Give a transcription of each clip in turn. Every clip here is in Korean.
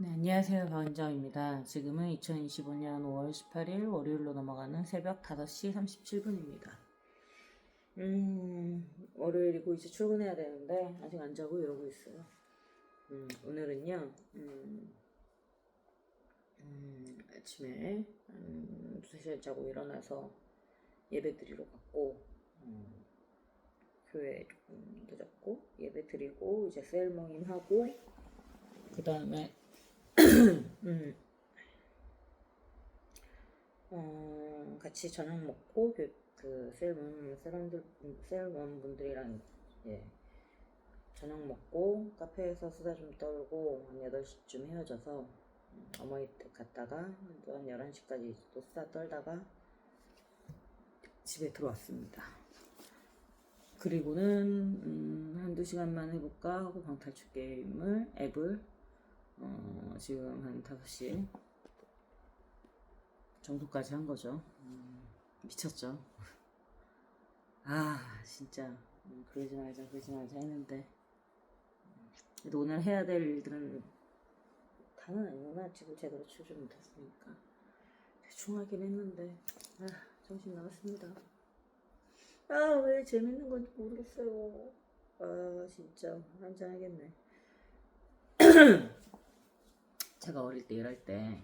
네, 안녕하세요. 박은정입니다. 지금은 2025년 5월 18일 월요일로 넘어가는 새벽 5시 37분입니다. 월요일이고 이제 출근해야 되는데 아직 안 자고 이러고 있어요. 오늘은요, 아침에 3시에 자고 일어나서 예배 드리러 갔고, 교회 조금 늦었고, 예배 드리고, 이제 셀모임 하고, 그 다음에, 같이 저녁 먹고 그 셀원 분들이랑 예, 저녁 먹고 카페에서 수다 좀 떨고 한 8시쯤 헤어져서 어머니 댁 갔다가 또 한 11시까지 또 수다 떨다가 집에 들어왔습니다. 그리고는 한두 시간만 해볼까 하고 방탈출 게임을 앱을 지금 한 5시 정도까지 한 거죠. 미쳤죠. 아 진짜 그러지 말자 했는데 그래도 오늘 해야 될 일들은 다는 아니구나. 집을 제대로 치우지 못했으니까 대충 하긴 했는데 정신 나갔습니다. 왜 재밌는 건지 모르겠어요. 진짜 한잔 하겠네. 제가 어릴 때 일할 때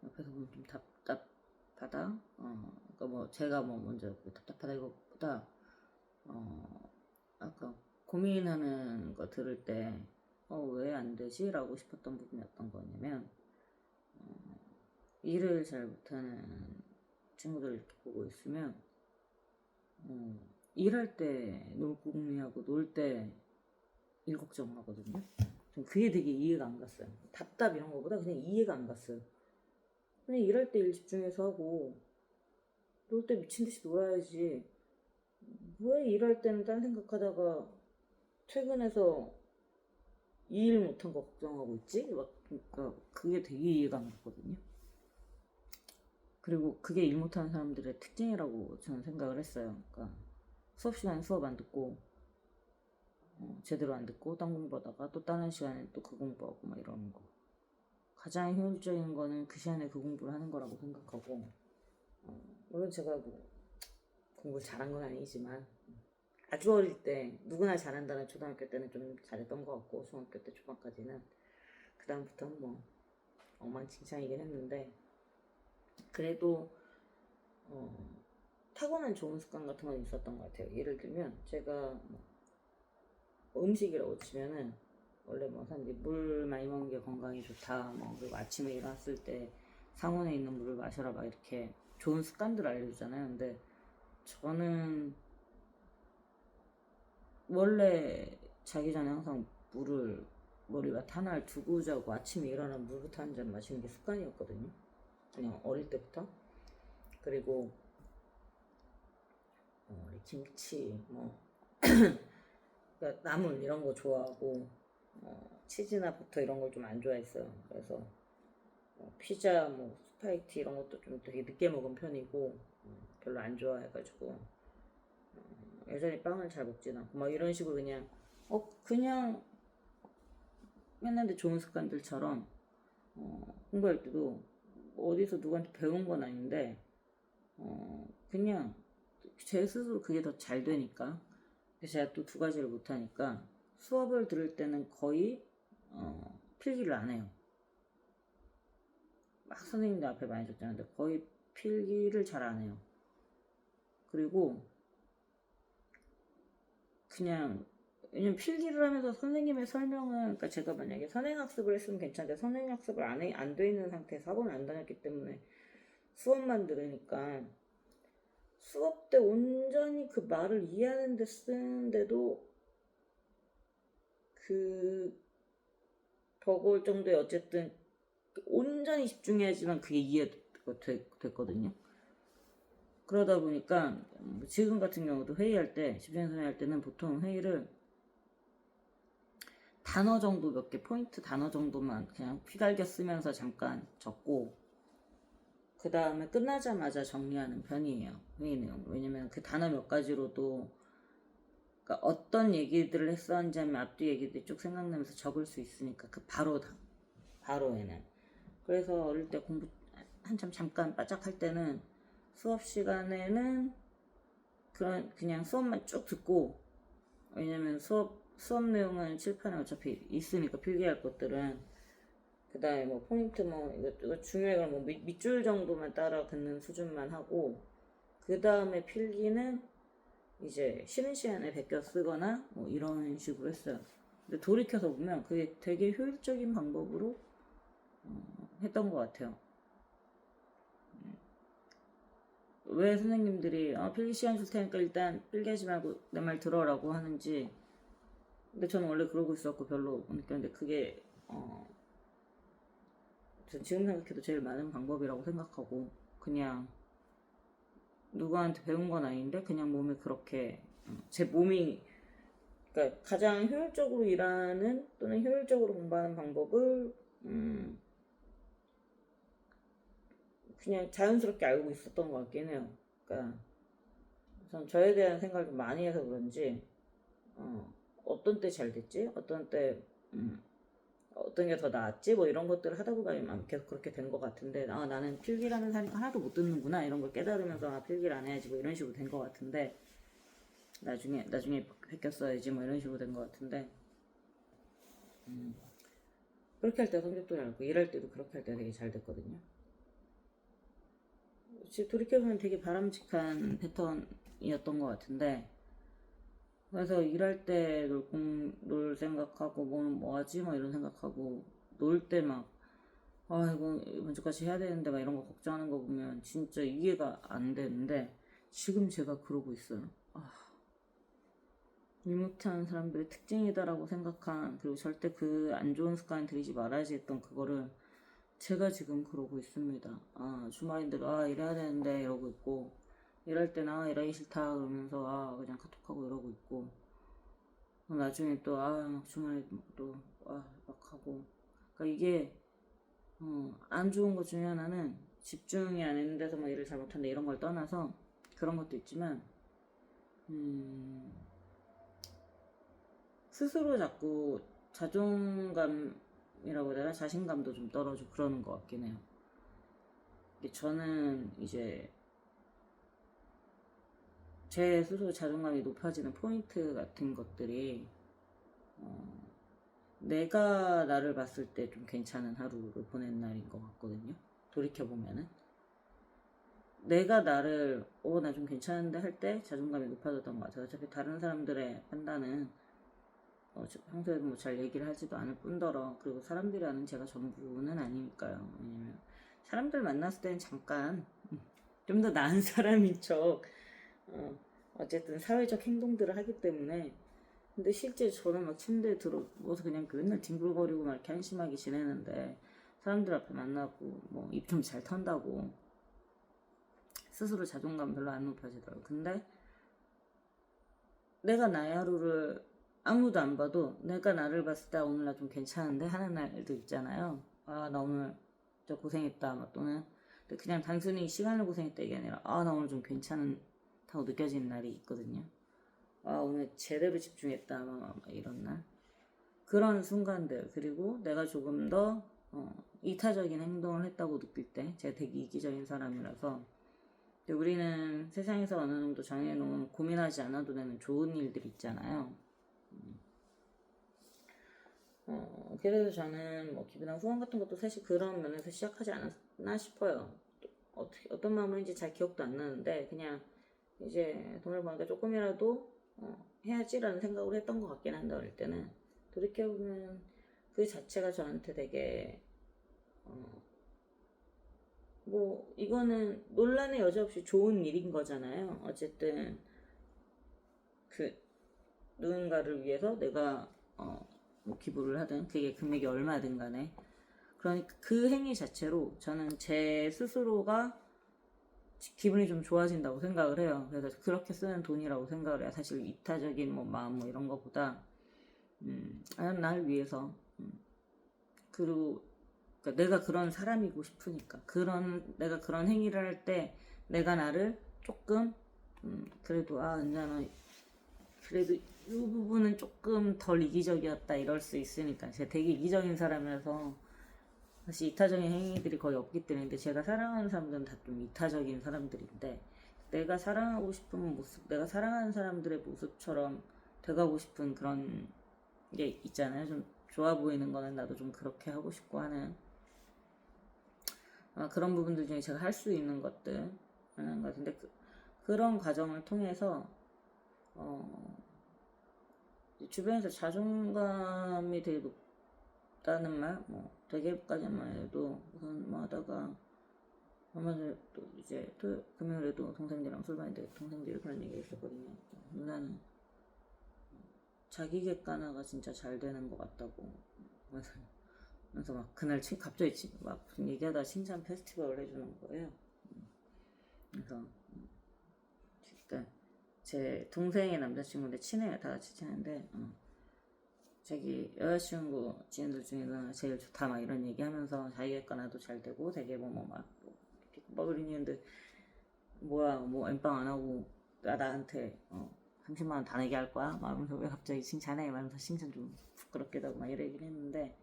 옆에서 보면 좀 답답하다. 그러니까 뭐 제가 뭐 먼저 답답하다 이것보다 아까 고민하는 거 들을 때 왜 안 되지? 라고 싶었던 부분이 어떤 거냐면 일을 잘 못하는 친구들 이렇게 보고 있으면 일할 때 놀고 궁리하고 놀 때 일 걱정하거든요. 전 그게 되게 이해가 안 갔어요. 답답 이런 거보다 그냥 이해가 안 갔어요. 그냥 일할 때 일 집중해서 하고 놀 때 미친 듯이 놀아야지. 왜 일할 때는 딴 생각하다가 퇴근해서 이 일 못한 거 걱정하고 있지? 그러니까 그게 되게 이해가 안 갔거든요. 그리고 그게 일 못하는 사람들의 특징이라고 저는 생각을 했어요. 그러니까 수업 시간에 수업 안 듣고 제대로 안 듣고 딴 공부하다가 또 다른 시간에 또 그 공부하고 막 이러는 거. 가장 효율적인 거는 그 시간에 그 공부를 하는 거라고 생각하고 물론 제가 뭐 공부를 잘한 건 아니지만 아주 어릴 때 누구나 잘한다는 초등학교 때는 좀 잘했던 것 같고 중학교 때 초반까지는 그 다음부터는 뭐 엉망진창이긴 했는데 그래도 타고난 좋은 습관 같은 건 있었던 것 같아요. 예를 들면 제가 뭐 음식이라고 치면은 원래 뭐 사람들이 물 많이 먹는 게 건강에 좋다 뭐 그리고 아침에 일어났을 때 상온에 있는 물을 마셔라 막 이렇게 좋은 습관들 알려주잖아요. 근데 저는 원래 자기 전에 항상 물을 머리맡 하나를 두고 자고 아침에 일어나면 물부터 한 잔 마시는 게 습관이었거든요. 그냥 어릴 때부터. 그리고 김치 뭐 그러니까 나물 이런 거 좋아하고 치즈나 버터 이런 걸 좀 안 좋아했어요. 그래서 피자 뭐 스파게티 이런 것도 좀 되게 늦게 먹은 편이고 별로 안 좋아해가지고 여전히 빵을 잘 먹진 않고 막 이런 식으로 그냥 했는데 좋은 습관들처럼 공부할 때도 어디서 누구한테 배운 건 아닌데 그냥 제 스스로 그게 더 잘 되니까. 그래서 제가 또 두 가지를 못하니까 수업을 들을 때는 거의 필기를 안 해요. 막 선생님들 앞에 많이 줬잖아요. 근데 거의 필기를 잘 안 해요. 그리고 그냥 왜냐면 필기를 하면서 선생님의 설명은 그러니까 제가 만약에 선행학습을 했으면 괜찮은데 선행학습을 안 돼 있는 상태에서 학원을 안 다녔기 때문에 수업만 들으니까 수업 때 온전히 그 말을 이해하는 데 쓰는데도 그 버거울 정도의 어쨌든 온전히 집중해야지만 그게 이해가 됐거든요. 그러다 보니까 지금 같은 경우도 회의할 때 집중해서 회의할 때는 보통 회의를 단어 정도 몇 개 포인트 단어 정도만 그냥 휘갈겨 쓰면서 잠깐 적고 그 다음에 끝나자마자 정리하는 편이에요. 회의 내용. 왜냐면 그 단어 몇 가지로도 그러니까 어떤 얘기들을 했었는지 하면 앞뒤 얘기들이 쭉 생각나면서 적을 수 있으니까 그 바로 바로에는. 그래서 어릴 때 공부 한참 잠깐 바짝 할 때는 수업 시간에는 그냥 수업만 쭉 듣고, 왜냐면 수업 내용은 칠판에 어차피 있으니까 필기할 것들은. 그 다음에 뭐 포인트 뭐 이거 중요해 그럼 뭐 밑줄 정도만 따라 듣는 수준만 하고, 그 다음에 필기는 이제 쉬는 시간에 베껴 쓰거나 뭐 이런 식으로 했어요. 근데 돌이켜서 보면 그게 되게 효율적인 방법으로 했던 것 같아요. 왜 선생님들이 필기 시간 줄 테니까 일단 필기하지 말고 내 말 들어라고 하는지. 근데 저는 원래 그러고 있었고 별로 못 느꼈는데 그게 전 지금 생각해도 제일 많은 방법이라고 생각하고, 그냥 누구한테 배운 건 아닌데 그냥 몸이 그렇게 제 몸이, 그러니까 가장 효율적으로 일하는 또는 효율적으로 공부하는 방법을 그냥 자연스럽게 알고 있었던 것 같긴 해요. 그러니까 전 저에 대한 생각을 좀 많이 해서 그런지 어떤 때 잘 됐지? 어떤 때 어떤 게 더 나았지? 뭐 이런 것들을 하다 보면 계속 그렇게 된 것 같은데, 나는 필기라는 사람이 하나도 못 듣는구나 이런 걸 깨달으면서 필기를 안 해야지 뭐 이런 식으로 된 것 같은데, 나중에 베꼈어야지 뭐 이런 식으로 된 것 같은데, 그렇게 할 때 성적도 잘 나고 일할 때도 그렇게 할 때 되게 잘 됐거든요. 지금 돌이켜보면 되게 바람직한 패턴이었던 것 같은데, 그래서 일할 때 놀 생각하고 뭐 하지 뭐 이런 생각하고, 놀 때 막 이거 먼저까지 해야 되는데 막 이런 거 걱정하는 거 보면 진짜 이해가 안 되는데, 지금 제가 그러고 있어요. 일 못하는 사람들의 특징이다라고 생각한, 그리고 절대 그 안 좋은 습관 들이지 말아야지 했던 그거를 제가 지금 그러고 있습니다. 주말인데 일해야 되는데 이러고 있고, 일할 때나 일하기 싫다 그러면서 그냥 카톡하고 이러고 있고, 나중에 또 주말에 또 막 하고. 그러니까 이게 안 좋은 것 중에 하나는 집중이 안 되는 데서 뭐 일을 잘못한다 이런 걸 떠나서 그런 것도 있지만, 스스로 자꾸 자존감이라고 해야 되나, 자신감도 좀 떨어지고 그러는 것 같긴 해요. 저는 이제 제 스스로 자존감이 높아지는 포인트 같은 것들이 내가 나를 봤을 때 좀 괜찮은 하루를 보낸 날인 것 같거든요. 돌이켜보면은 내가 나를 나 좀 괜찮은데 할 때 자존감이 높아졌던 것 같아요. 어차피 다른 사람들의 판단은 평소에 뭐 잘 얘기를 하지도 않을 뿐더러, 그리고 사람들이 아는 제가 전부는 아니니까요. 왜냐면 사람들 만났을 때는 잠깐 좀 더 나은 사람인 척 어쨌든 사회적 행동들을 하기 때문에. 근데 실제 저는 막 침대에 들어서 그냥 맨날 뒹굴거리고 막 이렇게 한심하게 지내는데, 사람들 앞에 만나고 뭐 입 좀 잘 턴다고 스스로 자존감 별로 안 높아지더라고요. 근데 내가 나의 하루를 아무도 안 봐도 내가 나를 봤을 때 오늘 나 좀 괜찮은데 하는 날도 있잖아요. 나 오늘 저 고생했다, 또는 그냥 단순히 시간을 고생했다 이게 아니라 나 오늘 좀 괜찮다고 느껴지는 날이 있거든요. 오늘 제대로 집중했다 막 이런 날, 그런 순간들. 그리고 내가 조금 더 이타적인 행동을 했다고 느낄 때, 제가 되게 이기적인 사람이라서. 근데 우리는 세상에서 어느 정도 정해놓은 고민하지 않아도 되는 좋은 일들 있잖아요. 그래서 저는 뭐 기부나 후원 같은 것도 사실 그런 면에서 시작하지 않았나 싶어요. 어떤 마음인지 잘 기억도 안 나는데, 그냥 이제 돈을 버니까 조금이라도 해야지라는 생각을 했던 것 같긴 한데, 어릴 때는. 돌이켜보면 그 자체가 저한테 되게 뭐 이거는 논란의 여지 없이 좋은 일인 거잖아요. 어쨌든 그 누군가를 위해서 내가 뭐 기부를 하든 그게 금액이 얼마든 간에, 그러니까 그 행위 자체로 저는 제 스스로가 기분이 좀 좋아진다고 생각을 해요. 그래서 그렇게 쓰는 돈이라고 생각을 해요. 사실 이타적인 뭐 마음 뭐 이런 거보다 날 위해서. 그리고 그러니까 내가 그런 사람이고 싶으니까, 내가 그런 행위를 할 때 내가 나를 조금 그래도 은자너 그래도 이 부분은 조금 덜 이기적이었다 이럴 수 있으니까. 제가 되게 이기적인 사람이라서 사실 이타적인 행위들이 거의 없기 때문에. 근데 제가 사랑하는 사람들은 다 좀 이타적인 사람들인데, 내가 사랑하고 싶은 모습, 내가 사랑하는 사람들의 모습처럼 돼가고 싶은 그런 게 있잖아요. 좀 좋아 보이는 거는 나도 좀 그렇게 하고 싶고 하는 그런 부분들 중에 제가 할 수 있는 것들 하는 것 같은데, 그런 과정을 통해서 주변에서 자존감이 되게 높다는 말, 뭐 되게까지만 해도 우선 뭐 하다가 얼마 전에 또 이제 금요일에도 동생들이랑 술 마는데 동생들이 그런 얘기 했었거든요. 누나는 자기 객관화가 진짜 잘 되는 것 같다고. 그래서 막 그날 갑자기 막 무슨 얘기하다 칭찬 페스티벌을 해주는 거예요. 그래서 그러니까 제 동생의 남자친구인데 친해요. 다 같이 친한데 자기 여자친구 지인들 중에 누나가 제일 좋다 막 이런 얘기하면서 자기 객관화도 잘 되고 되게 막 삐걱거리는데 뭐야 뭐 엠빵 안 하고 나한테 30만 원 다 내게 할 거야? 막 하면서 왜 갑자기 칭찬해? 막 하면서 칭찬 좀 부끄럽기도 하고 막 이러긴 했는데,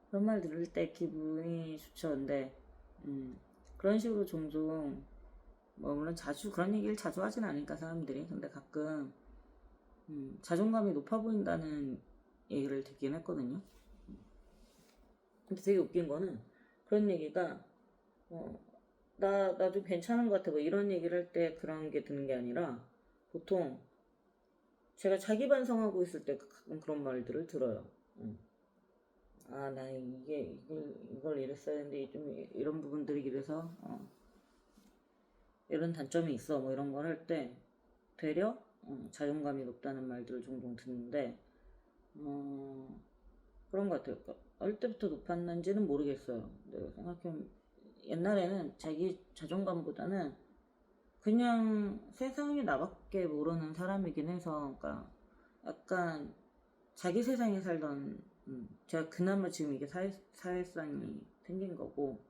그런 말 들을 때 기분이 좋죠. 근데 그런 식으로 종종 뭐 물론 자주 그런 얘기를 자주 하진 않으니까 사람들이. 근데 가끔 자존감이 높아 보인다는 얘기를 듣긴 했거든요. 근데 되게 웃긴 거는 그런 얘기가 나 좀 괜찮은 것 같아 뭐 이런 얘기를 할 때 그런 게 드는 게 아니라, 보통 제가 자기 반성하고 있을 때 가끔 그런 말들을 들어요. 나 이걸 이랬어야 했는데 좀 이런 부분들이 이래서 이런 단점이 있어 뭐 이런 걸 할 때 되려 자존감이 높다는 말들을 종종 듣는데, 그런 것 같아요. 그러니까 어릴 때부터 높았는지는 모르겠어요. 내가 생각해보면 옛날에는 자기 자존감보다는 그냥 세상에 나밖에 모르는 사람이긴 해서, 그러니까 약간 자기 세상에 살던, 제가 그나마 지금 이게 사회성이 생긴 거고,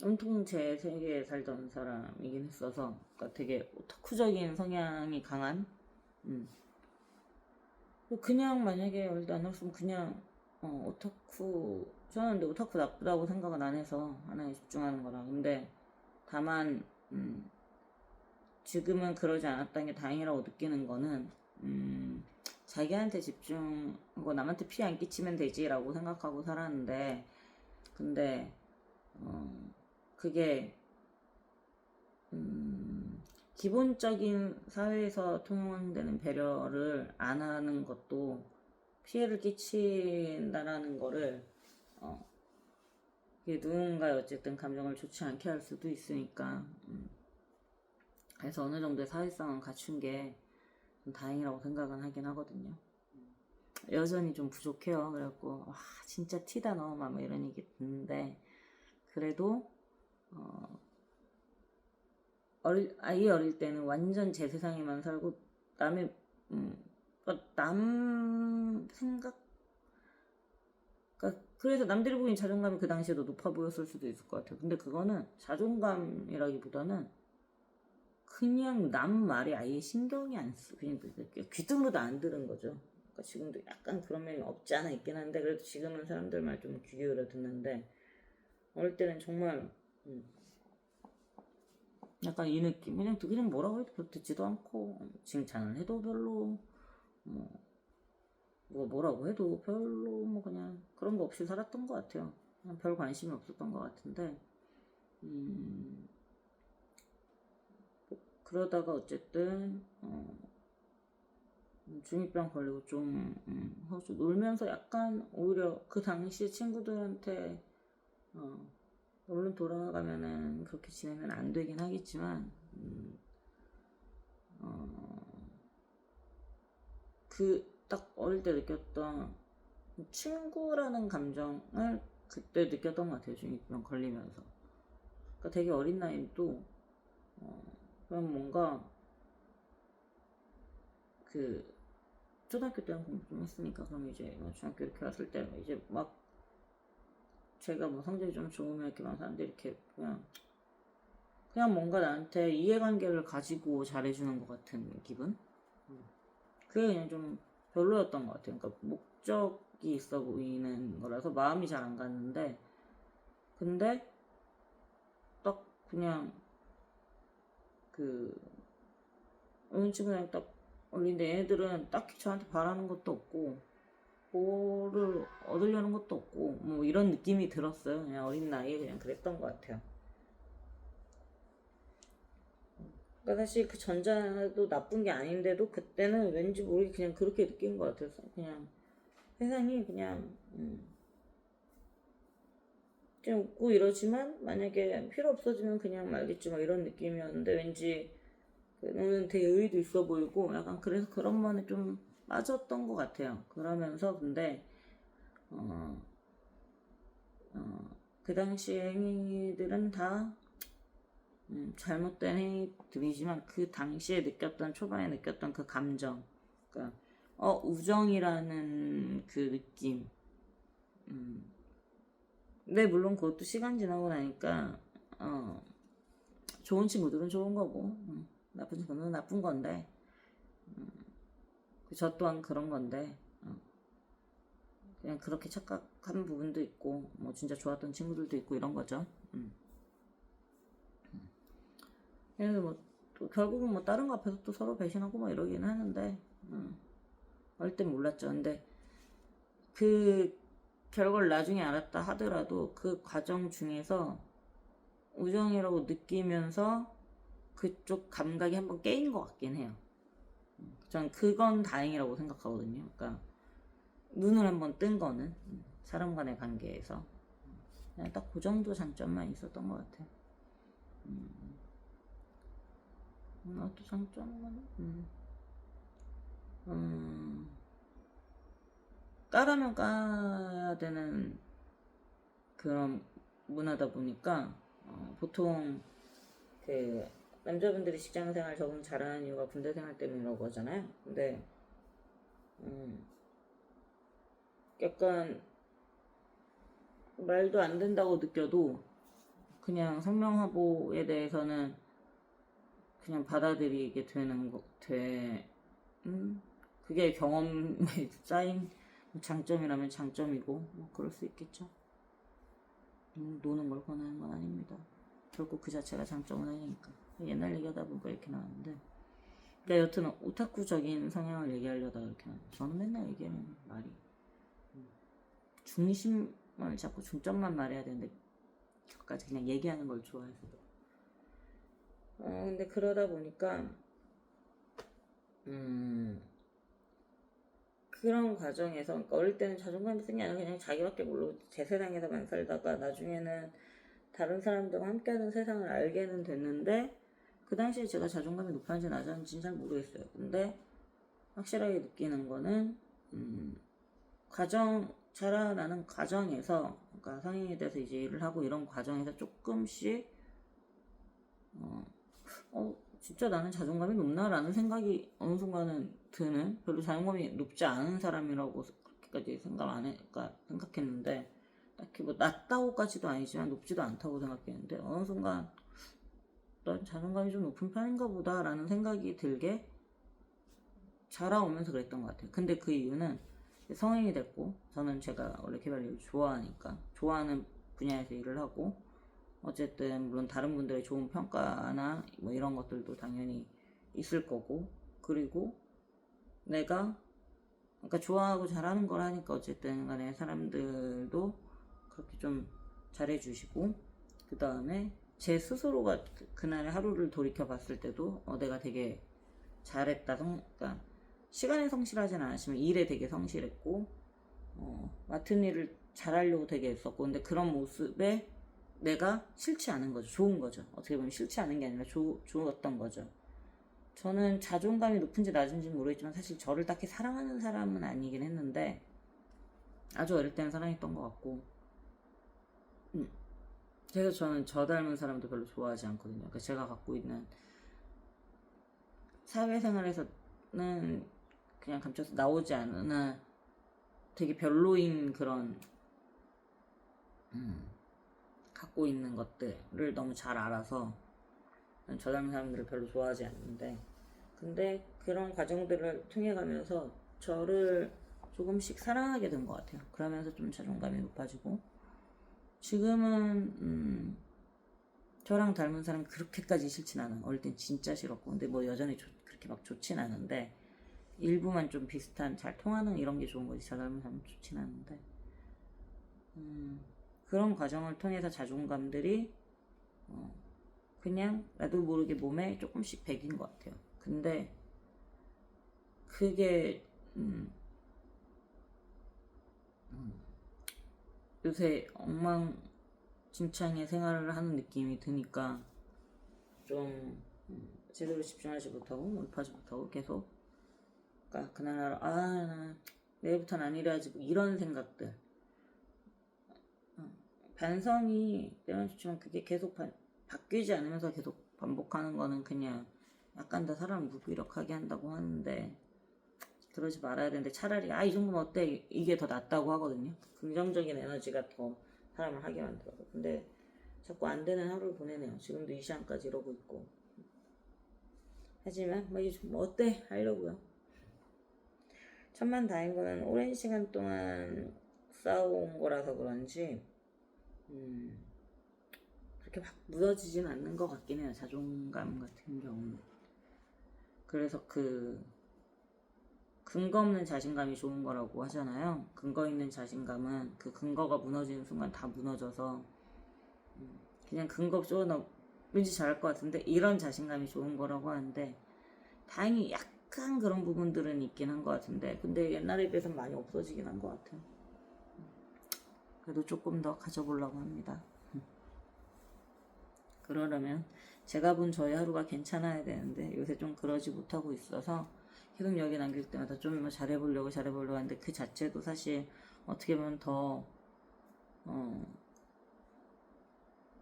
온통 제 세계에 살던 사람이긴 했어서, 그러니까 되게 오타쿠적인 성향이 강한, 그냥 만약에 원래 안 했으면 그냥, 저는 근데 오타쿠 나쁘다고 생각은 안 해서 하나에 집중하는 거라. 근데 다만, 지금은 그러지 않았다는 게 다행이라고 느끼는 거는, 자기한테 집중하고 남한테 피해 안 끼치면 되지라고 생각하고 살았는데, 근데 그게 기본적인 사회에서 통용되는 배려를 안 하는 것도 피해를 끼친다라는 거를 누군가의 어쨌든 감정을 좋지 않게 할 수도 있으니까, 그래서 어느 정도의 사회성은 갖춘 게 좀 다행이라고 생각은 하긴 하거든요. 여전히 좀 부족해요. 그래갖고 와 진짜 티다 너 막 이런 얘기 듣는데, 그래도 아이 어릴 때는 완전 제 세상에만 살고 남의 그러니까 남 생각, 그러니까 그래서 남들이 보기엔 자존감이 그 당시에도 높아 보였을 수도 있을 것 같아요. 근데 그거는 자존감이라기보다는 그냥 남 말에 아예 신경이 안 쓰, 그냥 귀등으로도 안 들은 거죠. 그러니까 지금도 약간 그런 면이 없지 않아 있긴 한데, 그래도 지금은 사람들 말 좀 귀 기울여 듣는데, 어릴 때는 정말 약간 이 느낌. 그냥 뭐라고 해도 별로 듣지도 않고, 칭찬을 해도 별로, 뭐라고 해도 별로, 뭐 그냥 그런 거 없이 살았던 것 같아요. 그냥 별 관심이 없었던 것 같은데, 그러다가 어쨌든 중2병 걸리고 좀 놀면서 약간 오히려 그 당시 친구들한테 물론 돌아가면은 그렇게 지내면 안 되긴 하겠지만, 그 딱 어릴 때 느꼈던 친구라는 감정을 그때 느꼈던 것 같아요. 중2병 걸리면서. 그러니까 되게 어린 나이도 그냥 뭔가 그 초등학교 때는 공부 좀 했으니까, 그럼 이제 중학교 이렇게 왔을 때 이제 막 제가 뭐 성적이 좀 좋으면 이렇게 막 사람들이 이렇게 그냥 뭔가 나한테 이해관계를 가지고 잘해주는 것 같은 기분? 그게 그냥 좀 별로였던 것 같아요. 그러니까 목적이 있어 보이는 거라서 마음이 잘 안 갔는데, 근데 딱 그냥 그 어느 친구랑 딱 올린데 얘네들은 딱히 저한테 바라는 것도 없고 뭐를 얻으려는 것도 없고 뭐 이런 느낌이 들었어요. 그냥 어린 나이에 그냥 그랬던 것 같아요. 그러니까 사실 그 전자도 나쁜 게 아닌데도 그때는 왠지 모르게 그냥 그렇게 느낀 것 같아서 그냥 세상이 그냥 웃고 이러지만 만약에 필요 없어지면 그냥 말겠지 막 이런 느낌이었는데 왠지 너는 되게 의의도 있어 보이고 약간 그래서 그런 면에 좀 빠졌던 것 같아요. 그러면서 근데 어, 그 당시 행위들은 다 잘못된 행위들이지만 그 당시에 느꼈던 초반에 느꼈던 그 감정, 그러니까 우정이라는 그 느낌. 근데 물론 그것도 시간 지나고 나니까 좋은 친구들은 좋은 거고 나쁜 친구는 나쁜 건데 저 또한 그런 건데 그냥 그렇게 착각한 부분도 있고 뭐 진짜 좋았던 친구들도 있고 이런 거죠. 그래서 뭐또 결국은 뭐 다른 거 앞에서 또 서로 배신하고 뭐 이러긴 하는데 어릴 땐 몰랐죠. 근데 그 결과를 나중에 알았다 하더라도 그 과정 중에서 우정이라고 느끼면서 그쪽 감각이 한번 깨인 것 같긴 해요. 전 그건 다행이라고 생각하거든요. 그러니까 눈을 한번 뜬 거는 사람 간의 관계에서 그냥 딱 그 정도 장점만 있었던 것 같아요. 또 장점은 까라면 까야 되는 그런 문화다 보니까 보통 그 남자분들이 직장생활 적응 잘하는 이유가 군대생활 때문이라고 하잖아요. 근데 약간 말도 안 된다고 느껴도 그냥 성명하고에 대해서는 그냥 받아들이게 되는 그게 경험에 쌓인 장점이라면 장점이고 뭐 그럴 수 있겠죠. 노는 걸 권하는 건 아닙니다. 결국 그 자체가 장점은 아니니까. 옛날 얘기하다 보니까 이렇게 나왔는데 그러니까 여튼 오타쿠적인 성향을 얘기하려다가 이렇게 나왔는데 저는 맨날 얘기하는 말이 중심을 잡고 중점만 말해야 되는데 저까지 그냥 얘기하는 걸 좋아해서 근데 그러다 보니까 그런 과정에서 그러니까 어릴 때는 자존감이 쓴 게 아니라 그냥 자기밖에 모르고 제 세상에서만 살다가 나중에는 다른 사람들과 함께하는 세상을 알게는 됐는데 그 당시에 제가 자존감이 높았는지 낮았는지 잘 모르겠어요. 근데 확실하게 느끼는 거는 자라나는 과정에서 그러니까 성인이 돼서 이제 일을 하고 이런 과정에서 조금씩 진짜 나는 자존감이 높나라는 생각이 어느 순간은 드는 별로 자존감이 높지 않은 사람이라고 그렇게까지 생각했는데 딱히 뭐 낮다고까지도 아니지만 높지도 않다고 생각했는데 어느 순간 난 자존감이 좀 높은 편인가 보다라는 생각이 들게 자라오면서 그랬던 것 같아요. 근데 그 이유는 성인이 됐고 저는 제가 원래 개발 일을 좋아하니까 좋아하는 분야에서 일을 하고 어쨌든 물론 다른 분들의 좋은 평가나 뭐 이런 것들도 당연히 있을 거고 그리고 내가 그러니까 좋아하고 잘하는 걸 하니까 어쨌든 간에 사람들도 그렇게 좀 잘해주시고 그 다음에 제 스스로가 그날의 하루를 돌이켜 봤을 때도 내가 되게 잘했다 그러니까 시간에 성실하진 않았지만 일에 되게 성실했고 맡은 일을 잘하려고 되게 했었고 근데 그런 모습에 내가 싫지 않은 거죠. 좋은 거죠. 어떻게 보면 싫지 않은 게 아니라 좋았던 거죠. 저는 자존감이 높은지 낮은지 모르겠지만 사실 저를 딱히 사랑하는 사람은 아니긴 했는데 아주 어릴 때는 사랑했던 것 같고 그래서 저는 저 닮은 사람도 별로 좋아하지 않거든요. 그러니까 제가 갖고 있는 사회생활에서는 그냥 감춰서 나오지 않으나 되게 별로인 그런 갖고 있는 것들을 너무 잘 알아서 저 닮은 사람들을 별로 좋아하지 않는데 근데 그런 과정들을 통해 가면서 저를 조금씩 사랑하게 된 것 같아요. 그러면서 좀 자존감이 높아지고 지금은 저랑 닮은 사람이 그렇게까지 싫진 않아. 어릴 땐 진짜 싫었고, 근데 뭐 여전히 그렇게 막 좋진 않은데 일부만 좀 비슷한 잘 통하는 이런 게 좋은 거지. 저 닮은 사람 좋진 않은데 그런 과정을 통해서 자존감들이 그냥 나도 모르게 몸에 조금씩 배긴 것 같아요. 근데 그게 요새 엉망진창의 생활을 하는 느낌이 드니까 좀 제대로 집중하지 못하고 몰입하지 못하고 계속 그러니까 그날 나 내일부터는 안 이래야지 뭐 이런 생각들 반성이 때문에 좋지만 그게 계속 바뀌지 않으면서 계속 반복하는 거는 그냥 약간 더 사람을 무기력하게 한다고 하는데 그러지 말아야 되는데 차라리 이 정도면 어때 이게 더 낫다고 하거든요. 긍정적인 에너지가 더 사람을 하게 만들어요. 근데 자꾸 안 되는 하루를 보내네요. 지금도 이 시간까지 이러고 있고 하지만 뭐 어때 하려고요. 천만 다행인 거는 오랜 시간 동안 싸워온 거라서 그런지 그렇게 확 무너지진 않는 것 같긴 해요. 자존감 같은 경우는. 그래서 그 근거 없는 자신감이 좋은 거라고 하잖아요. 근거 있는 자신감은 그 근거가 무너지는 순간 다 무너져서 그냥 근거 없이 나 왠지 잘할 것 같은데 이런 자신감이 좋은 거라고 하는데 다행히 약간 그런 부분들은 있긴 한 것 같은데 근데 옛날에 비해서 많이 없어지긴 한 것 같아요. 그래도 조금 더 가져보려고 합니다. 그러려면 제가 본 저희 하루가 괜찮아야 되는데 요새 좀 그러지 못하고 있어서 계속 여기 남길 때마다 좀 잘해보려고 하는데 그 자체도 사실 어떻게 보면 더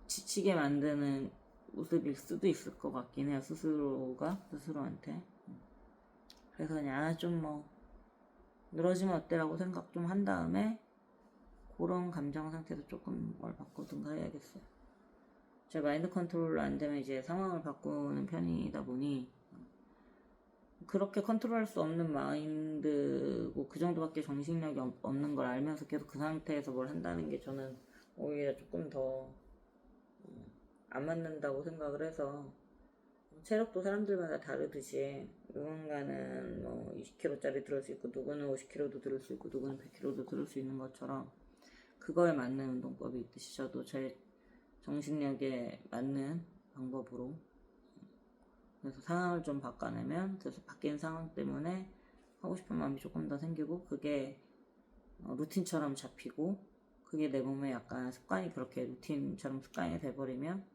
지치게 만드는 모습일 수도 있을 것 같긴 해요. 스스로한테. 그래서 그냥 좀 늘어지면 어때라고 생각 좀 한 다음에 그런 감정 상태도 조금 뭘 바꾸든가 해야겠어요. 제 마인드 컨트롤 안 되면 이제 상황을 바꾸는 편이다 보니 그렇게 컨트롤할 수 없는 마인드고 그 정도밖에 정신력이 없는 걸 알면서 계속 그 상태에서 뭘 한다는 게 저는 오히려 조금 더 안 맞는다고 생각을 해서 체력도 사람들마다 다르듯이 누군가는 20kg짜리 들을 수 있고 누구는 50kg도 들을 수 있고 누구는 100kg도 들을 수 있는 것처럼 그거에 맞는 운동법이 있듯이 저도 제 정신력에 맞는 방법으로 그래서 상황을 좀 바꿔내면 그래서 바뀐 상황 때문에 하고 싶은 마음이 조금 더 생기고 그게 루틴처럼 잡히고 그게 내 몸에 약간 습관이 그렇게 루틴처럼 습관이 돼버리면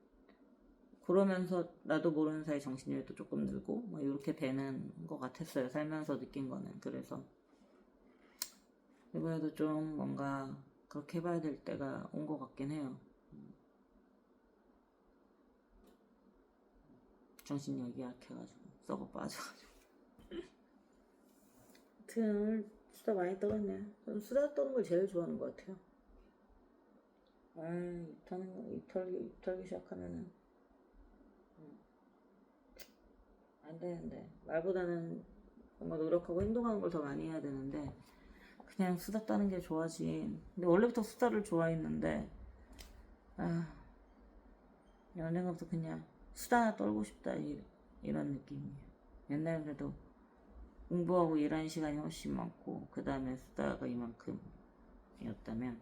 그러면서 나도 모르는 사이 정신력도 조금 늘고 이렇게 되는 것 같았어요. 살면서 느낀 거는. 그래서 이번에도 좀 뭔가 그렇게 해봐야 될 때가 온 것 같긴 해요. 정신력이 약해가지고 썩어 빠져가지고. 하여튼 수다 많이 떨었네. 저는 수다 떠는 걸 제일 좋아하는 것 같아요. 입 털기 시작하면은 안 되는데 말보다는 뭔가 노력하고 행동하는 걸 더 많이 해야 되는데 그냥 수다 떠는 게 좋아지. 근데 원래부터 수다를 좋아했는데 언젠가부터 그냥 수다 떨고 싶다 이런 느낌이에요. 옛날에 그래도 공부하고 일하는 시간이 훨씬 많고 그 다음에 수다가 이만큼이었다면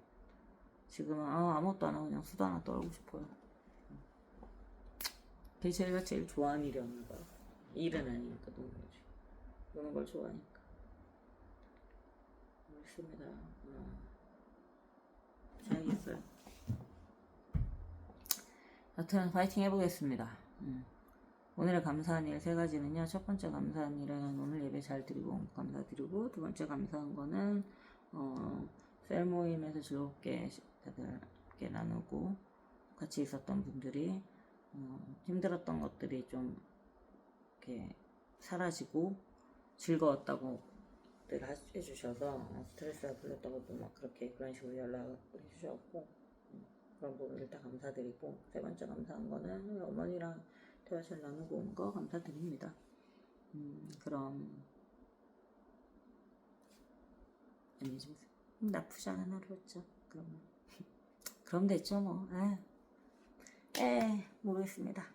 지금은 아무것도 안 하고 그냥 수다 하나 떨고 싶어요. 그게 제가 제일 좋아하는 일이었나 봐요. 일은 아니니까 노는 걸 좋아하니까. 그렇습니다. 잘겠어요. 여튼 파이팅 해보겠습니다. 오늘의 감사한 일 3가지는요. 첫 번째 감사한 일은 오늘 예배 잘 드리고 감사드리고 두 번째 감사한 거는 셀 모임에서 즐겁게 다들 함께 나누고 같이 있었던 분들이 힘들었던 것들이 좀 이렇게 사라지고 즐거웠다고 해주셔서 스트레스가 풀렸다고도 막 그런 식으로 연락을 해주셨고 그런 부분들 다 감사드리고 세 번째 감사한 거는 어머니랑 대화 잘 나누고 온 거 감사드립니다. 그럼 안녕히 주무세요. 나쁘지 않은 하루였죠. 그러면 그럼 됐죠 뭐. 모르겠습니다.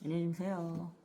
안녕히 주무세요.